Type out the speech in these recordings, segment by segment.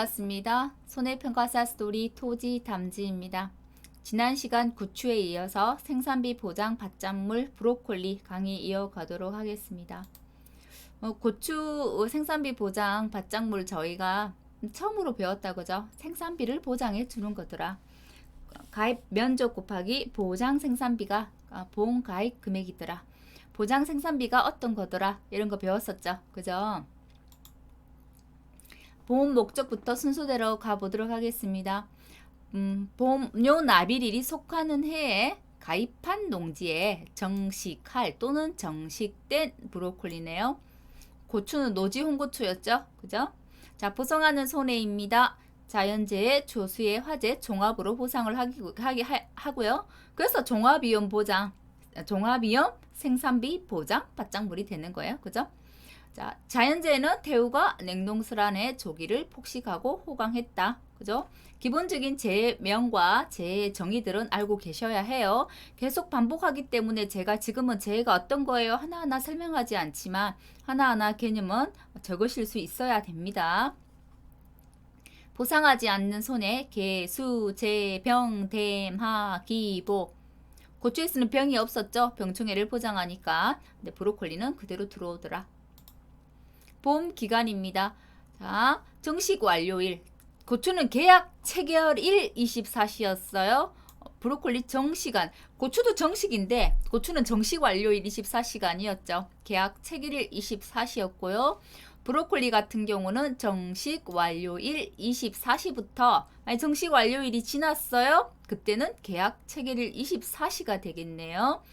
반갑습니다. 손해평가사 스토리 토지 담지입니다. 지난 시간 구추에 이어서 생산비 보장 밭작물 브로콜리 강의 이어가도록 하겠습니다. 고추 생산비 보장 밭작물 저희가 처음으로 배웠다 그죠? 생산비를 보장해 주는 거더라. 가입 면적 곱하기 보장 생산비가 보험 가입 금액이더라. 보장 생산비가 어떤 거더라? 이런 거 배웠었죠. 그죠? 보험 목적부터 순서대로 가보도록 하겠습니다. 보험료 납입일이 속하는 해에 가입한 농지에 정식할 또는 정식된 브로콜리네요. 고추는 노지 홍고추였죠. 그죠? 자, 보상하는 손해입니다. 자연재해, 조수의 화재 종합으로 보상을 하고요. 그래서 종합위험 보장, 종합위험 생산비 보장 밭작물이 되는 거예요. 그죠? 자, 자연재해는 태우가 냉동실 조기를 폭식하고 호강했다. 그죠? 기본적인 재해명과 재해 정의들은 알고 계셔야 해요. 계속 반복하기 때문에 제가 지금은 재해가 어떤 거예요? 하나하나 설명하지 않지만 하나하나 개념은 적으실 수 있어야 됩니다. 보상하지 않는 손해, 개, 수, 재, 병, 댐, 하, 기, 보. 고추에서는 병이 없었죠. 병충해를 보장하니까. 근데 브로콜리는 그대로 들어오더라. 보험 기간입니다. 자, 정식 완료일. 고추는 계약 체결일 24시였어요. 브로콜리 정시간. 고추도 정식인데 고추는 정식 완료일 24시간이었죠. 계약 체결일 24시였고요. 브로콜리 같은 경우는 정식 완료일 24시부터 정식 완료일이 지났어요. 그때는 계약 체결일 24시가 되겠네요.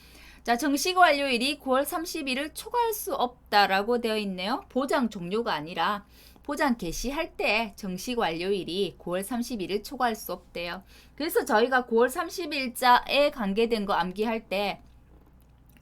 자, 정식 완료일이 9월 30일을 초과할 수 없다라고 되어 있네요. 보장 종료가 아니라 보장 개시할 때 정식 완료일이 9월 30일을 초과할 수 없대요. 그래서 저희가 9월 30일자에 관계된 거 암기할 때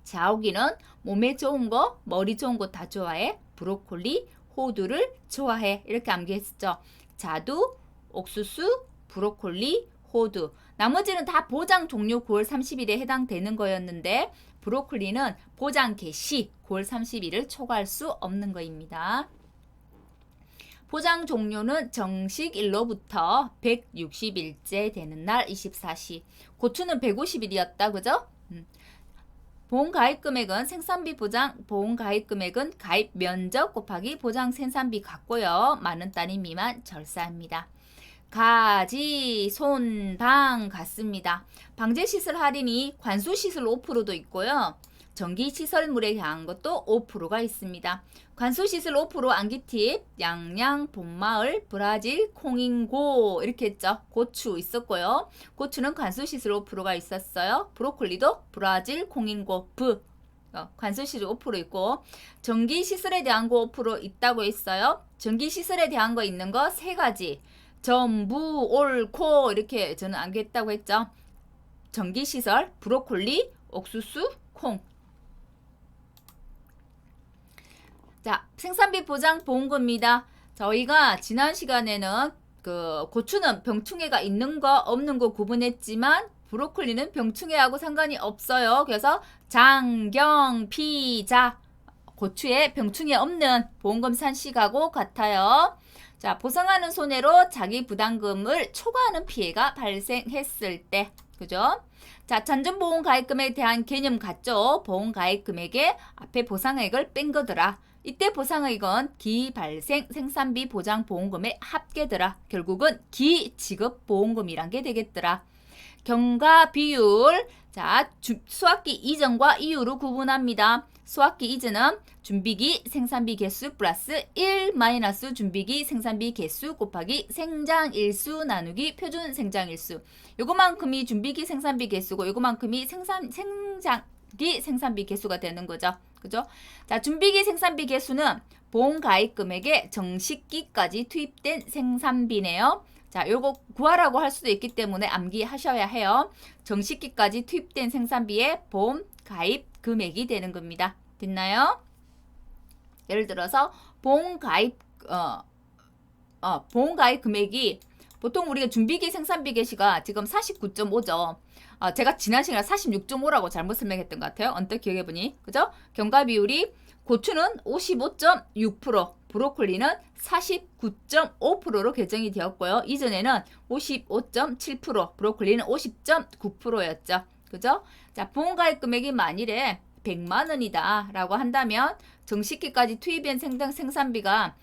자오기는 몸에 좋은 거, 머리 좋은 거 다 좋아해. 브로콜리, 호두를 좋아해. 이렇게 암기했었죠. 자두, 옥수수, 브로콜리, 호두. 나머지는 다 보장 종료 9월 30일에 해당되는 거였는데 브로콜리는 보장 개시 9월 30일을 초과할 수 없는 거입니다. 보장 종료는 정식일로부터 160일째 되는 날 24시. 고추는 150일이었다. 그죠? 보험 가입 금액은 생산비 보장 보험 가입 금액은 가입 면적 곱하기 보장 생산비 같고요. 많은 단위 미만 절사합니다. 가지, 손, 방 같습니다. 방제시설 할인이 관수시설 5%도 있고요. 전기시설물에 대한 것도 5%가 있습니다. 관수시설 5% 안기팁, 양양, 봄마을, 브라질, 콩인고 이렇게 했죠. 고추 있었고요. 고추는 관수시설 5%가 있었어요. 브로콜리도 브라질, 콩인고, 관수시설 5% 있고 전기시설에 대한 거 5% 있다고 했어요. 전기시설에 대한 거 있는 거 3가지. 전부, 옳고 이렇게 저는 안겠다고 했죠. 전기시설, 브로콜리, 옥수수, 콩. 자, 생산비 보장 보험금입니다. 저희가 지난 시간에는 고추는 병충해가 있는 거 없는 거 구분했지만 브로콜리는 병충해하고 상관이 없어요. 그래서 장경, 피자, 고추에 병충해 없는 보험금 산식하고 같아요. 자, 보상하는 손해로 자기 부담금을 초과하는 피해가 발생했을 때, 그죠? 자, 잔존보험 가입금에 대한 개념 같죠? 보험 가입금액에 앞에 보상액을 뺀 거더라. 이때 보상액은 기발생 생산비 보장 보험금의 합계더라. 결국은 기지급보험금이란 게 되겠더라. 경과 비율. 자, 수학기 이전과 이후로 구분합니다. 수학기 이전은 준비기 생산비 개수 플러스 1 마이너스 준비기 생산비 개수 곱하기 생장일수 나누기 표준 생장일수. 요거만큼이 준비기 생산비 개수고 요거만큼이 생장기 생산비 개수가 되는 거죠. 그죠? 자, 준비기 생산비 개수는 보험 가입 금액에 정식기까지 투입된 생산비네요. 자, 요거 구하라고 할 수도 있기 때문에 암기하셔야 해요. 정식기까지 투입된 생산비에 보험 가입 금액이 되는 겁니다. 됐나요? 예를 들어서 보험 가입 금액이 보통 우리가 준비기 생산비 개시가 지금 49.5죠. 제가 지난 시간에 46.5라고 잘못 설명했던 것 같아요. 언뜻 기억해보니. 그죠? 경과 비율이 고추는 55.6%, 브로콜리는 49.5%로 개정이 되었고요. 이전에는 55.7%, 브로콜리는 50.9%였죠. 그죠? 자, 보험가입 금액이 만일에 100만 원이다 라고 한다면 정식기까지 투입한 생산비가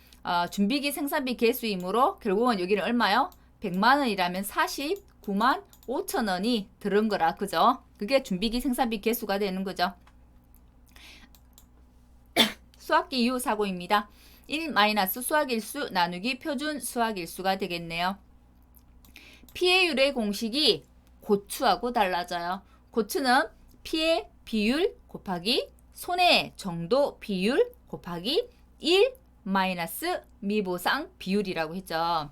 준비기 생산비 개수이므로 결국은 여기는 얼마요? 100만 원이라면 49만 5천 원이 들은 거라. 그죠? 그게 준비기 생산비 개수가 되는 거죠. 수학기 유사고입니다. 1 마이너스 수학일수 나누기 표준 수학일수가 되겠네요. 피해율의 공식이 고추하고 달라져요. 고추는 피해 비율 곱하기 손해 정도 비율 곱하기 1 마이너스 미보상 비율이라고 했죠.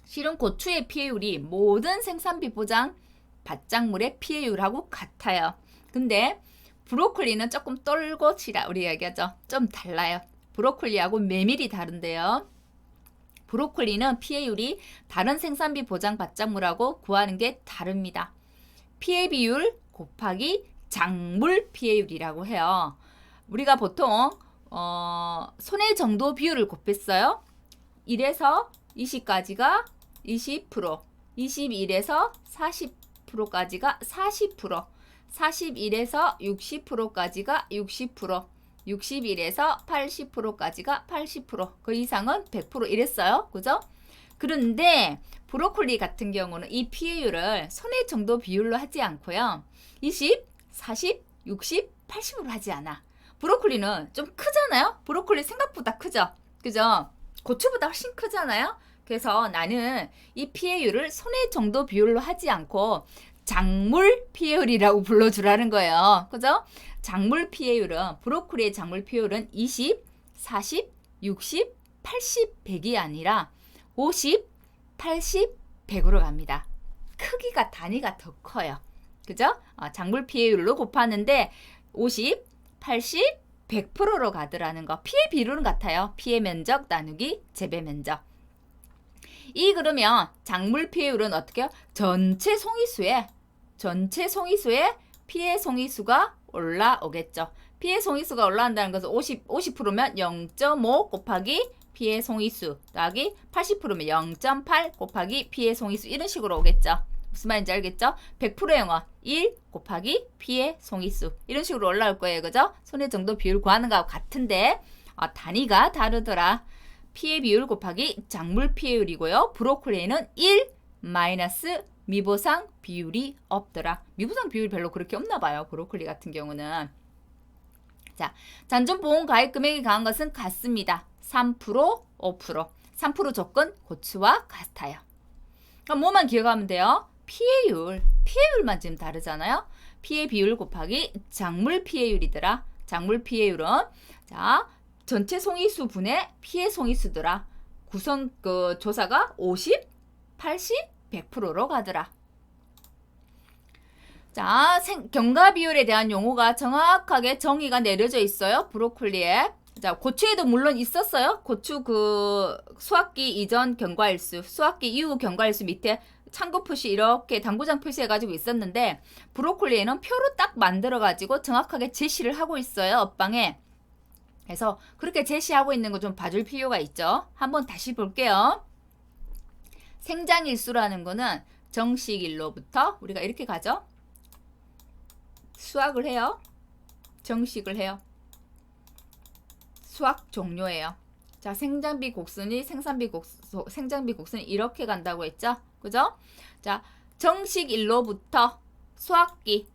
실은 고추의 피해율이 모든 생산비 보장 밭작물의 피해율하고 같아요. 근데 브로콜리는 조금 떨고 치라 우리 얘기하죠. 좀 달라요. 브로콜리하고 메밀이 다른데요. 브로콜리는 피해율이 다른 생산비 보장 밭작물하고 구하는 게 다릅니다. 피해 비율 곱하기 작물 피해율이라고 해요. 우리가 보통 손해 정도 비율을 곱했어요. 1에서 20까지가 20%, 21에서 40%까지가 40%, 41에서 60%까지가 60%, 61에서 80%까지가 80%, 그 이상은 100% 이랬어요. 그죠? 그런데 브로콜리 같은 경우는 이 피해율을 손해 정도 비율로 하지 않고요. 20, 40, 60, 80으로 하지 않아. 브로콜리는 좀 크잖아요? 브로콜리 생각보다 크죠? 그죠? 고추보다 훨씬 크잖아요? 그래서 나는 이 피해율을 손해 정도 비율로 하지 않고 작물 피해율이라고 불러주라는 거예요. 그죠? 작물 피해율은, 브로콜리의 작물 피해율은 20, 40, 60, 80, 100이 아니라 50, 80, 100으로 갑니다. 크기가 단위가 더 커요. 그죠? 작물 피해율로 곱하는데 50, 80, 100%로 가더라는 거. 피해 비율은 같아요. 피해 면적 나누기 재배 면적. 그러면 작물 피해율은 어떻게 해요? 전체 송이수에 피해 송이수가 올라오겠죠. 피해 송이수가 올라간다는 것은 50%면 0.5 곱하기 피해 송이수 더하기 80%면 0.8 곱하기 피해 송이수 이런 식으로 오겠죠. 무슨 말인지 알겠죠? 100%의 영어 1 곱하기 피해 송이수 이런 식으로 올라올 거예요. 그죠? 손해 정도 비율 구하는 거하고 같은데 단위가 다르더라. 피해 비율 곱하기 작물 피해율이고요. 브로콜리에는 1 마이너스 미보상 비율이 없더라. 미보상 비율이 별로 그렇게 없나 봐요. 브로콜리 같은 경우는. 자, 잔존 보험 가입 금액이 강한 것은 같습니다. 3%, 5%. 3% 조건 고추와 같아요. 그럼 뭐만 기억하면 돼요? 피해율만 지금 다르잖아요. 피해 비율 곱하기 작물 피해율이더라. 작물 피해율은 자, 전체 송이수 분의 피해 송이수더라. 구성 조사가 50, 80, 100%로 가더라. 자, 경과 비율에 대한 용어가 정확하게 정의가 내려져 있어요. 브로콜리에. 자, 고추에도 물론 있었어요. 고추 수확기 이전 경과일수, 수확기 이후 경과일수 밑에 참고 표시 이렇게 당구장 표시해가지고 있었는데 브로콜리에는 표로 딱 만들어가지고 정확하게 제시를 하고 있어요. 옆방에. 그래서 그렇게 제시하고 있는 거 좀 봐줄 필요가 있죠. 한번 다시 볼게요. 생장일수라는 거는 정식일로부터 우리가 이렇게 가죠. 수확을 해요. 정식을 해요. 수확 종료예요. 자, 생장비 곡선이 생장비 곡선이 이렇게 간다고 했죠. 그죠? 자, 정식일로부터 수확기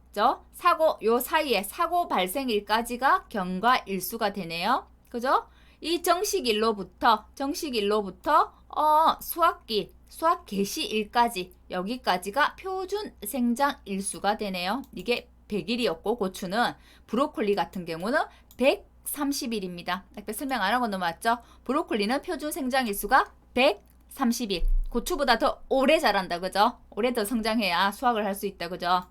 요 사이에 사고 발생일까지가 경과일수가 되네요. 그죠? 이 정식일로부터 수확기, 수확 개시일까지 여기까지가 표준 생장일수가 되네요. 이게 100일이었고 고추는 브로콜리 같은 경우는 130일입니다. 아까 설명 안 하고 넘어왔죠? 브로콜리는 표준 생장일수가 130일. 고추보다 더 오래 자란다. 그죠? 오래 더 성장해야 수확을 할 수 있다. 그죠?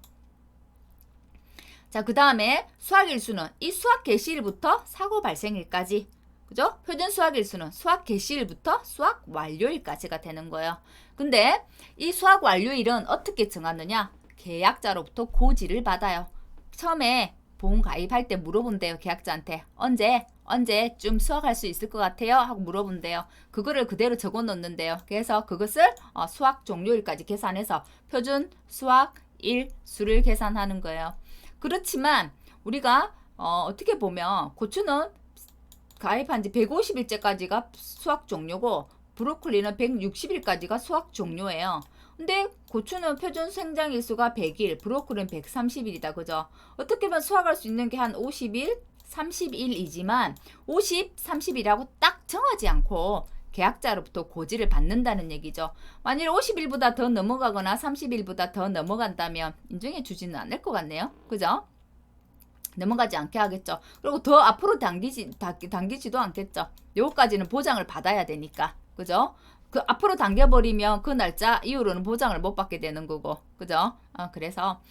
자, 그 다음에 수확일수는 이 수확 개시일부터 사고 발생일까지. 그죠? 표준 수확일수는 수확 개시일부터 수확 완료일까지가 되는 거예요. 근데 이 수확 완료일은 어떻게 정하느냐? 계약자로부터 고지를 받아요. 처음에 보험 가입할 때 물어본대요. 계약자한테. 언제쯤 수확할 수 있을 것 같아요? 하고 물어본대요. 그거를 그대로 적어 놓는데요. 그래서 그것을 수확 종료일까지 계산해서 표준 수확일 수를 계산하는 거예요. 그렇지만 우리가 어떻게 보면 고추는 가입한 지 150일째까지가 수확 종료고 브로콜리는 160일까지가 수확 종료예요. 근데 고추는 표준 생장일수가 100일, 브로콜리는 130일이다. 그죠? 어떻게 보면 수확할 수 있는 게 한 50일, 30일이지만 50, 30일이라고 딱 정하지 않고 계약자로부터 고지를 받는다는 얘기죠. 만일 50일보다 더 넘어가거나 30일보다 더 넘어간다면 인정해 주지는 않을 것 같네요. 그죠? 넘어가지 않게 하겠죠. 그리고 더 앞으로 당기지도 않겠죠. 요거까지는 보장을 받아야 되니까. 그죠? 그 앞으로 당겨버리면 그 날짜 이후로는 보장을 못 받게 되는 거고. 그죠? 그래서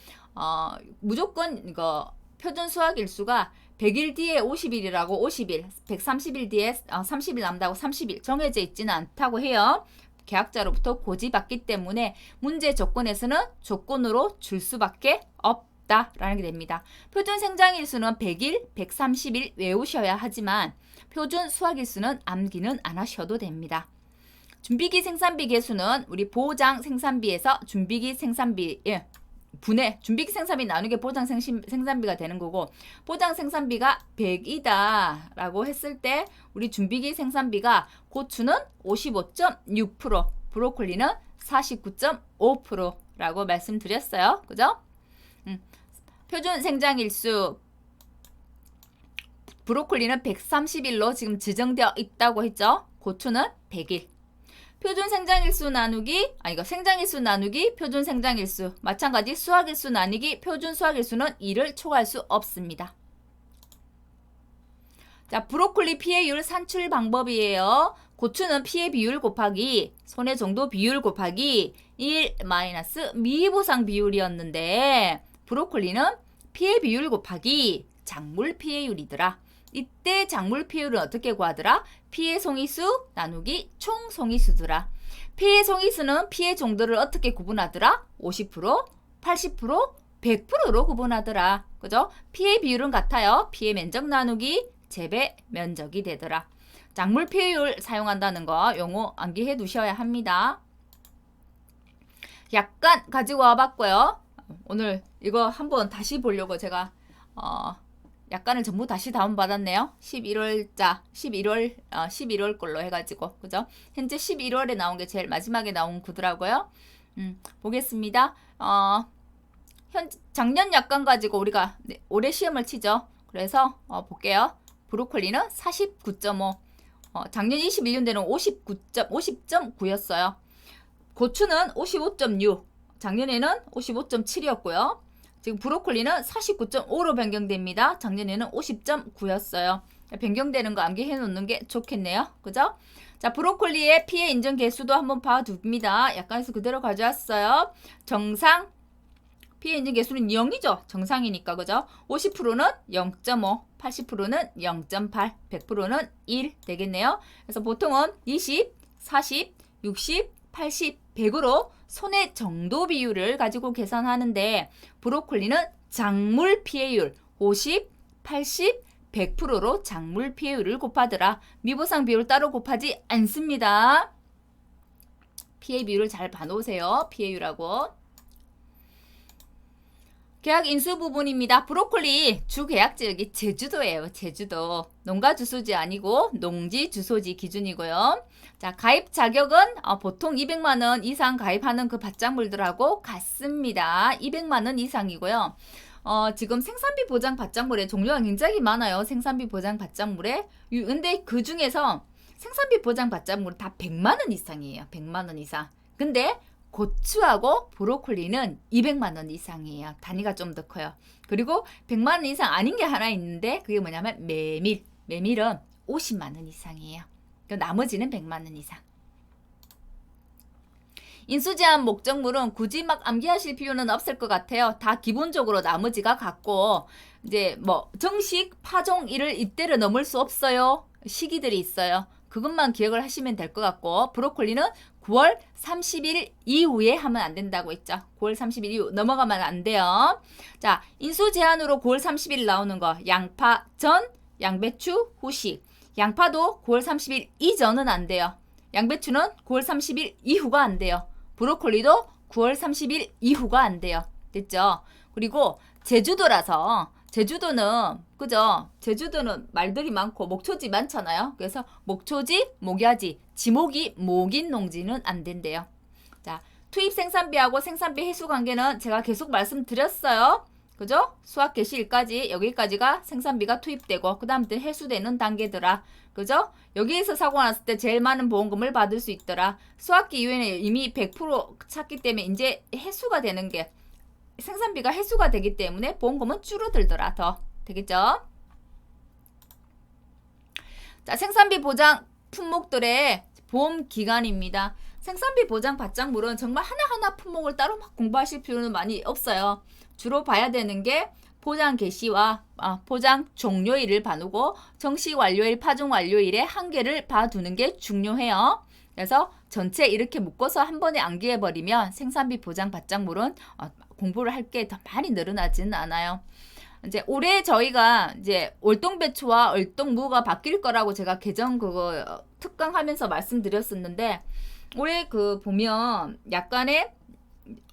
무조건 이거 표준 수확 일수가 100일 뒤에 50일이라고 50일, 130일 뒤에 30일 남다고 30일 정해져 있지는 않다고 해요. 계약자로부터 고지받기 때문에 문제 조건에서는 조건으로 줄 수밖에 없다라는 게 됩니다. 표준 생장일수는 100일, 130일 외우셔야 하지만 표준 수확일수는 암기는 안 하셔도 됩니다. 준비기 생산비 계수는 우리 보장 생산비에서 준비기 생산비 분해 준비기 생산비 나누기 보장 생산비가 되는 거고 보장 생산비가 100이다 라고 했을 때 우리 준비기 생산비가 고추는 55.6% 브로콜리는 49.5% 라고 말씀드렸어요. 그죠? 표준 생장일수 브로콜리는 130일로 지금 지정되어 있다고 했죠. 고추는 100일. 표준 생장일수 나누기 생장일수 나누기 표준 생장일수 마찬가지 수확일수 나누기 표준 수확일수는 2를 초과할 수 없습니다. 자, 브로콜리 피해율 산출 방법이에요. 고추는 피해 비율 곱하기 손해 정도 비율 곱하기 1 마이너스 미보상 비율이었는데 브로콜리는 피해 비율 곱하기 작물 피해율이더라. 이때 작물 피해율은 어떻게 구하더라? 피해 송이수 나누기 총 송이수더라. 피해 송이수는 피해 정도를 어떻게 구분하더라? 50%, 80%, 100%로 구분하더라. 그죠? 피해 비율은 같아요. 피해 면적 나누기 재배 면적이 되더라. 작물 피해율 사용한다는 거 용어 암기해 두셔야 합니다. 약간 가지고 와봤고요. 오늘 이거 한번 다시 보려고 제가 약간을 전부 다시 다운받았네요. 11월 걸로 해가지고 그죠? 현재 11월에 나온 게 제일 마지막에 나온 구더라고요. 보겠습니다. 작년 약관 가지고 우리가 올해 시험을 치죠. 그래서 볼게요. 브로콜리는 49.5 작년 21년대는 50.9였어요. 고추는 55.6 작년에는 55.7이었고요. 지금 브로콜리는 49.5로 변경됩니다. 작년에는 50.9였어요. 변경되는 거 암기해 놓는 게 좋겠네요. 그죠? 자, 브로콜리의 피해 인정 개수도 한번 봐둡니다. 약간에서 그대로 가져왔어요. 정상 피해 인정 개수는 0이죠. 정상이니까 그죠? 50%는 0.5, 80%는 0.8, 100%는 1 되겠네요. 그래서 보통은 20, 40, 60, 80, 100으로 손해 정도 비율을 가지고 계산하는데 브로콜리는 작물 피해율 50, 80, 100%로 작물 피해율을 곱하더라. 미보상 비율 따로 곱하지 않습니다. 피해 비율을 잘 봐놓으세요. 피해율하고. 계약 인수 부분입니다. 브로콜리 주 계약 지역이 제주도예요. 제주도. 농가 주소지 아니고 농지 주소지 기준이고요. 자, 가입 자격은 보통 200만 원 이상 가입하는 그 밭작물들하고 같습니다. 200만 원 이상이고요. 지금 생산비 보장 밭작물의 종류가 굉장히 많아요. 생산비 보장 밭작물에. 근데 그 중에서 생산비 보장 밭작물은 다 100만 원 이상이에요. 100만 원 이상. 근데 고추하고 브로콜리는 200만 원 이상이에요. 단위가 좀 더 커요. 그리고 100만 원 이상 아닌 게 하나 있는데 그게 뭐냐면 메밀. 메밀은 50만 원 이상이에요. 나머지는 100만 원 이상. 인수제한 목적물은 굳이 막 암기하실 필요는 없을 것 같아요. 다 기본적으로 나머지가 같고 이제 뭐 정식 파종일을 이때를 넘을 수 없어요. 시기들이 있어요. 그것만 기억을 하시면 될 것 같고 브로콜리는 9월 30일 이후에 하면 안 된다고 했죠. 9월 30일 이후 넘어가면 안 돼요. 자, 인수 제한으로 9월 30일 나오는 거 양파 전, 양배추 후식. 양파도 9월 30일 이전은 안 돼요. 양배추는 9월 30일 이후가 안 돼요. 브로콜리도 9월 30일 이후가 안 돼요. 됐죠? 그리고 제주도라서 제주도는 그죠? 제주도는 말들이 많고 목초지 많잖아요. 그래서 목초지, 목야지, 지목이 목인 농지는 안 된대요. 자, 투입 생산비하고 생산비 해수 관계는 제가 계속 말씀드렸어요. 그죠? 수확 개시일까지 여기까지가 생산비가 투입되고 그 다음부터 해수되는 단계더라. 그죠? 여기에서 사고가 났을 때 제일 많은 보험금을 받을 수 있더라. 수확기 이후에는 이미 100% 찼기 때문에 이제 해수가 되는 게 생산비가 해수가 되기 때문에 보험금은 줄어들더라. 더 되겠죠? 자, 생산비 보장 품목들의 보험 기간입니다. 생산비 보장 받장물은 정말 하나하나 품목을 따로 막 공부하실 필요는 많이 없어요. 주로 봐야 되는 게 포장 개시와 포장 종료일을 봐두고 정식 완료일, 파종 완료일의 한계를 봐두는 게 중요해요. 그래서 전체 이렇게 묶어서 한 번에 암기해버리면 생산비 보장 받장물은 공부를 할 게 더 많이 늘어나지는 않아요. 이제 올해 저희가 이제 월동배추와 월동무가 바뀔 거라고 제가 개정 그거 특강하면서 말씀드렸었는데 올해 그 보면 약간의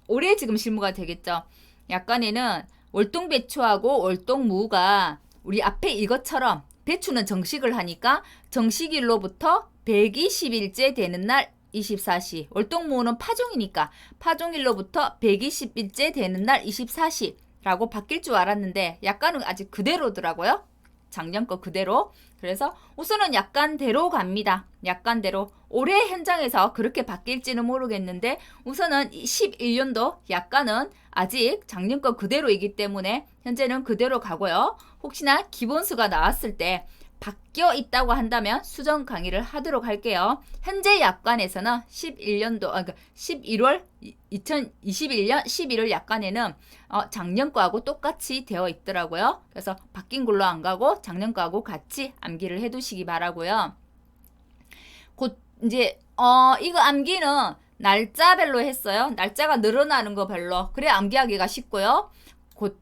올해 지금 실무가 되겠죠. 약간에는 월동배추하고 월동무가 우리 앞에 이것처럼 배추는 정식을 하니까 정식일로부터 120일째 되는 날 24시, 월동무는 파종이니까 파종일로부터 120일째 되는 날 24시라고 바뀔 줄 알았는데 약간은 아직 그대로더라고요. 작년 거 그대로. 그래서 우선은 약간대로 갑니다. 약간대로. 올해 현장에서 그렇게 바뀔지는 모르겠는데 우선은 11년도 약간은 아직 작년 거 그대로이기 때문에 현재는 그대로 가고요. 혹시나 기본수가 나왔을 때 바뀌어 있다고 한다면 수정 강의를 하도록 할게요. 현재 약관에서는 11월 2021년 11월 약관에는 작년 거하고 똑같이 되어 있더라고요. 그래서 바뀐 걸로 안 가고 작년 거하고 같이 암기를 해두시기 바라고요. 곧 이제 이거 암기는 날짜별로 했어요. 날짜가 늘어나는 거 별로. 그래 암기하기가 쉽고요.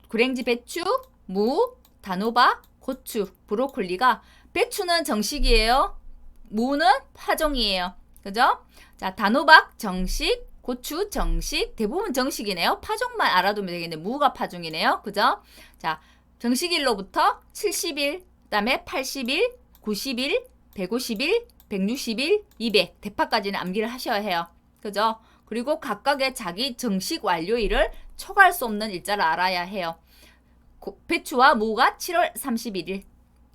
고랭지 배추, 무, 단호박, 고추, 브로콜리가 배추는 정식이에요. 무는 파종이에요. 그죠? 자, 단호박 정식, 고추 정식, 대부분 정식이네요. 파종만 알아두면 되겠네. 무가 파종이네요. 그죠? 자, 정식일로부터 70일, 그다음에 80일, 90일, 150일, 160일, 200 대파까지는 암기를 하셔야 해요. 그죠? 그리고 각각의 자기 정식 완료일을 초과할 수 없는 일자를 알아야 해요. 배추와 무가 7월 31일.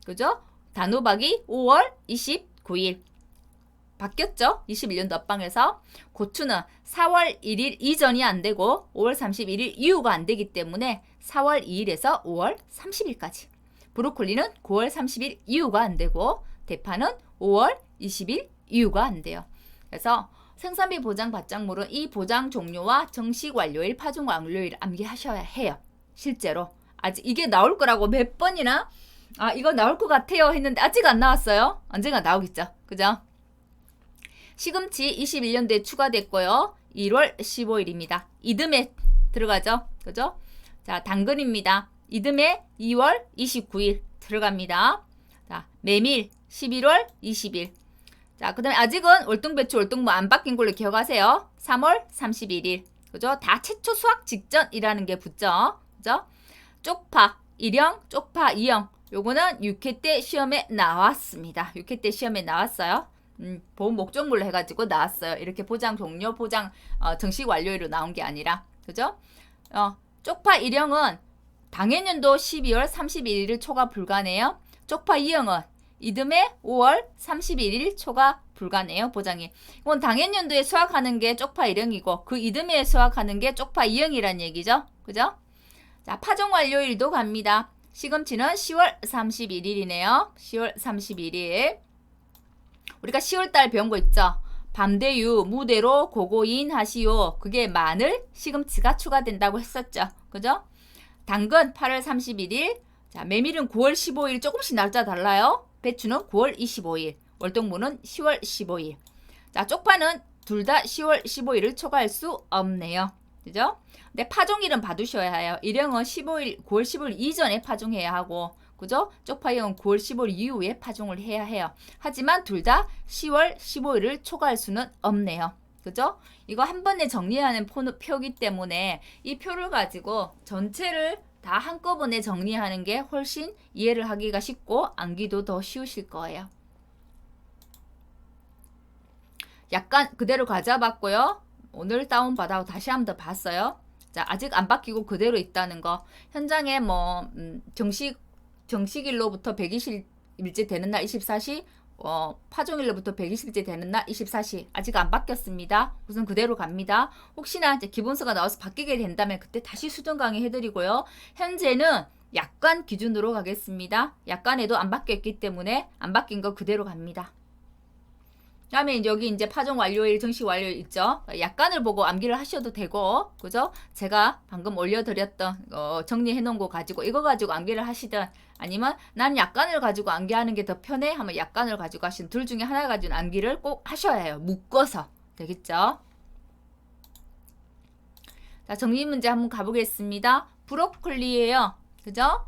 그죠? 단호박이 5월 29일. 바뀌었죠? 21년도 앞방에서. 고추는 4월 1일 이전이 안 되고 5월 31일 이후가 안 되기 때문에 4월 2일에서 5월 30일까지. 브로콜리는 9월 30일 이후가 안 되고 대파는 5월 20일 이후가 안 돼요. 그래서 생산비 보장 받장물은 이 보장 종료와 정식 완료일, 파종 완료일 암기하셔야 해요. 실제로. 아직 이게 나올 거라고 몇 번이나 이거 나올 것 같아요 했는데 아직 안 나왔어요. 언젠가 나오겠죠. 그죠? 시금치 21년도에 추가됐고요. 1월 15일입니다. 이듬해 들어가죠. 그죠? 자, 당근입니다. 이듬해 2월 29일 들어갑니다. 자, 메밀 11월 20일. 자, 그 다음에 아직은 월동배추, 월동무 안 바뀐 걸로 기억하세요. 3월 31일. 그죠? 다 최초 수확 직전이라는 게 붙죠. 그죠? 쪽파 1형, 쪽파 2형. 요거는 6회 때 시험에 나왔습니다. 6회 때 시험에 나왔어요. 보험 목적물로 해가지고 나왔어요. 이렇게 포장 종료, 포장 정식 완료일로 나온 게 아니라. 그죠? 쪽파 1형은 당해년도 12월 31일 초과 불가네요. 쪽파 2형은 이듬해 5월 31일 초과 불가네요. 보장이. 이건 당해년도에 수확하는 게 쪽파 1형이고 그 이듬해에 수확하는 게 쪽파 2형이란 얘기죠. 그죠? 자, 파종 완료일도 갑니다. 시금치는 10월 31일이네요. 10월 31일. 우리가 10월달 배운 거 있죠? 밤대유, 무대로, 고고인 하시오. 그게 마늘, 시금치가 추가된다고 했었죠. 그죠? 당근 8월 31일. 자, 메밀은 9월 15일 조금씩 날짜 달라요. 배추는 9월 25일. 월동무는 10월 15일. 자, 쪽파는 둘 다 10월 15일을 초과할 수 없네요. 그죠? 근데 파종일은 봐두셔야 해요. 일형은 9월 15일 이전에 파종해야 하고, 그죠? 쪽파형은 9월 15일 이후에 파종을 해야 해요. 하지만 둘 다 10월 15일을 초과할 수는 없네요. 그죠? 이거 한 번에 정리하는 표기 때문에 이 표를 가지고 전체를 다 한꺼번에 정리하는 게 훨씬 이해를 하기가 쉽고 암기도 더 쉬우실 거예요. 약간 그대로 가져봤고요. 오늘 다운받아 다시 한 번 더 봤어요. 자, 아직 안 바뀌고 그대로 있다는 거. 현장에 뭐 정식일로부터 120일째 되는 날 24시, 파종일로부터 120일째 되는 날 24시. 아직 안 바뀌었습니다. 우선 그대로 갑니다. 혹시나 이제 기본서가 나와서 바뀌게 된다면 그때 다시 수정 강의 해드리고요. 현재는 약관 기준으로 가겠습니다. 약관에도 안 바뀌었기 때문에 안 바뀐 거 그대로 갑니다. 다음에 여기 이제 파종 완료일, 정식 완료일 있죠. 약관을 보고 암기를 하셔도 되고, 그죠? 제가 방금 올려드렸던 정리해 놓은 거 가지고 이거 가지고 암기를 하시든 아니면 난 약관을 가지고 암기하는 게 더 편해 하면 약관을 가지고 하시는 둘 중에 하나 가지고 암기를 꼭 하셔야 해요. 묶어서. 되겠죠? 자, 정리 문제 한번 가보겠습니다. 브로콜리예요. 그죠?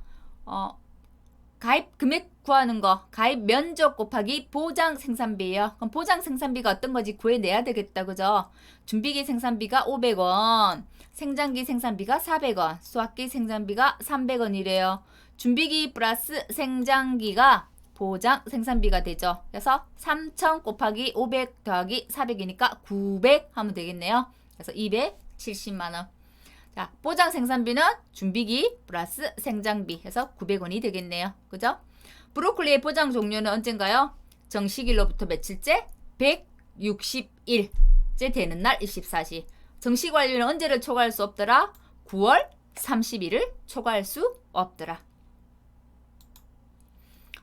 가입 금액 구하는 거, 가입 면적 곱하기 보장 생산비예요. 그럼 보장 생산비가 어떤 거지 구해내야 되겠다. 그죠? 준비기 생산비가 500원, 생장기 생산비가 400원, 수확기 생산비가 300원이래요. 준비기 플러스 생장기가 보장 생산비가 되죠. 그래서 3000 곱하기 500 더하기 400이니까 900 하면 되겠네요. 그래서 270만원. 자, 보장 생산비는 준비기 플러스 생장비 해서 900원이 되겠네요. 그죠? 브로콜리의 보장 종료는 언젠가요? 정식일로부터 며칠째? 160일째 되는 날 24시. 정식 완료는 언제를 초과할 수 없더라? 9월 30일을 초과할 수 없더라.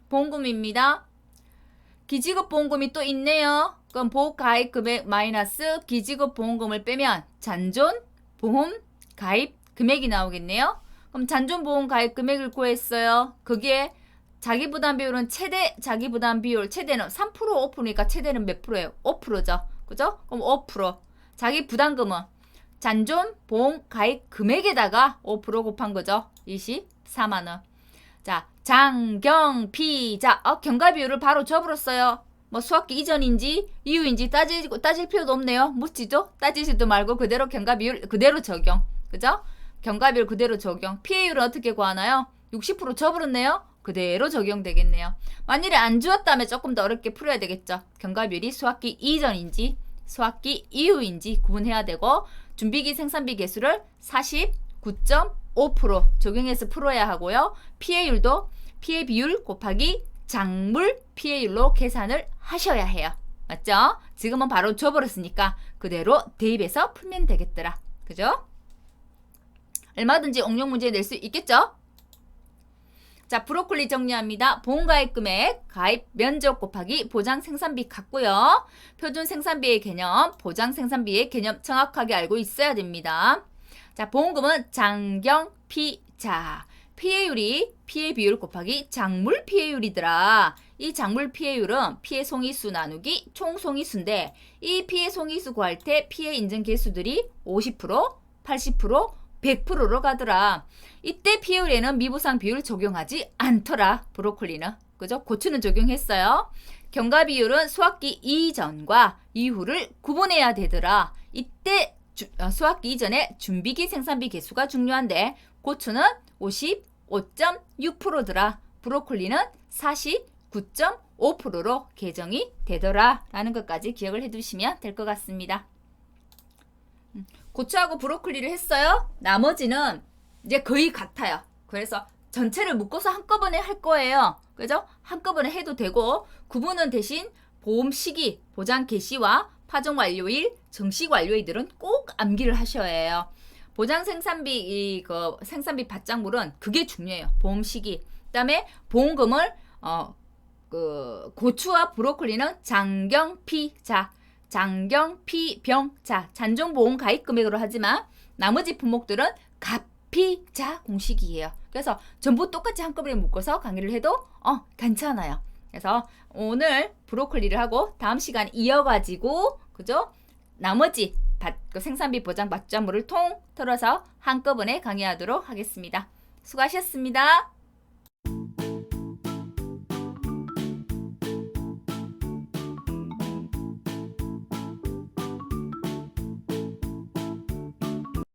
보험금입니다. 기지급 보험금이 또 있네요. 그럼 보가입 금액 마이너스 기지급 보험금을 빼면 잔존 보험 가입 금액이 나오겠네요. 그럼 잔존보험 가입 금액을 구했어요. 그게 자기부담 비율은 최대 자기부담 비율, 최대는 3% 5%니까 최대는 몇 프로예요? 5%죠. 그죠? 그럼 5%. 자기 부담금은 잔존보험 가입 금액에다가 5% 곱한 거죠. 24만원. 자, 장경피자. 경과 비율을 바로 접을었어요. 뭐 수학기 이전인지 이후인지 따질 필요도 없네요. 묻지도? 따지지도 말고 그대로 경과 비율 그대로 적용. 그죠? 경과비율 그대로 적용. 피해율은 어떻게 구하나요? 60% 접을었네요. 그대로 적용되겠네요. 만일에 안 주었다면 조금 더 어렵게 풀어야 되겠죠. 경과비율이 수학기 이전인지 수학기 이후인지 구분해야 되고 준비기 생산비 개수를 49.5% 적용해서 풀어야 하고요. 피해율도 피해 비율 곱하기 작물 피해율로 계산을 하셔야 해요. 맞죠? 지금은 바로 줘버렸으니까 그대로 대입해서 풀면 되겠더라. 그죠? 얼마든지 응용 문제 낼 수 있겠죠? 자, 브로콜리 정리합니다. 보험가입 금액, 가입 면적 곱하기 보장 생산비 같고요. 표준 생산비의 개념, 보장 생산비의 개념 정확하게 알고 있어야 됩니다. 자, 보험금은 장경피자. 피해율이 피해 비율 곱하기 작물 피해율이더라. 이 작물 피해율은 피해 송이수 나누기 총 송이수인데 이 피해 송이수 구할 때 피해 인증 개수들이 50%, 80%, 100%로 가더라. 이때 피해율에는 미부상 비율 적용하지 않더라. 브로콜리는. 그죠? 고추는 적용했어요. 경과 비율은 수확기 이전과 이후를 구분해야 되더라. 이때 수확기 이전에 준비기 생산비 개수가 중요한데 고추는 55.6%더라. 브로콜리는 49.5%로 개정이 되더라. 라는 것까지 기억을 해두시면 될 것 같습니다. 고추하고 브로콜리를 했어요. 나머지는 이제 거의 같아요. 그래서 전체를 묶어서 한꺼번에 할 거예요. 그죠? 한꺼번에 해도 되고 구분은 대신 보험 시기, 보장 개시와 파종 완료일, 정식 완료일들은 꼭 암기를 하셔야 해요. 보장 생산비 생산비 받장물은 그게 중요해요. 보험 시기. 그다음에 보험금을 고추와 브로콜리는 장경피자. 장경피병자 잔존보험 가입 금액으로 하지만 나머지 품목들은 갑피자 공식이에요. 그래서 전부 똑같이 한꺼번에 묶어서 강의를 해도 괜찮아요. 그래서 오늘 브로콜리를 하고 다음 시간 이어가지고 그죠? 나머지 그 생산비 보장 맞점물을 통틀어서 한꺼번에 강의하도록 하겠습니다. 수고하셨습니다.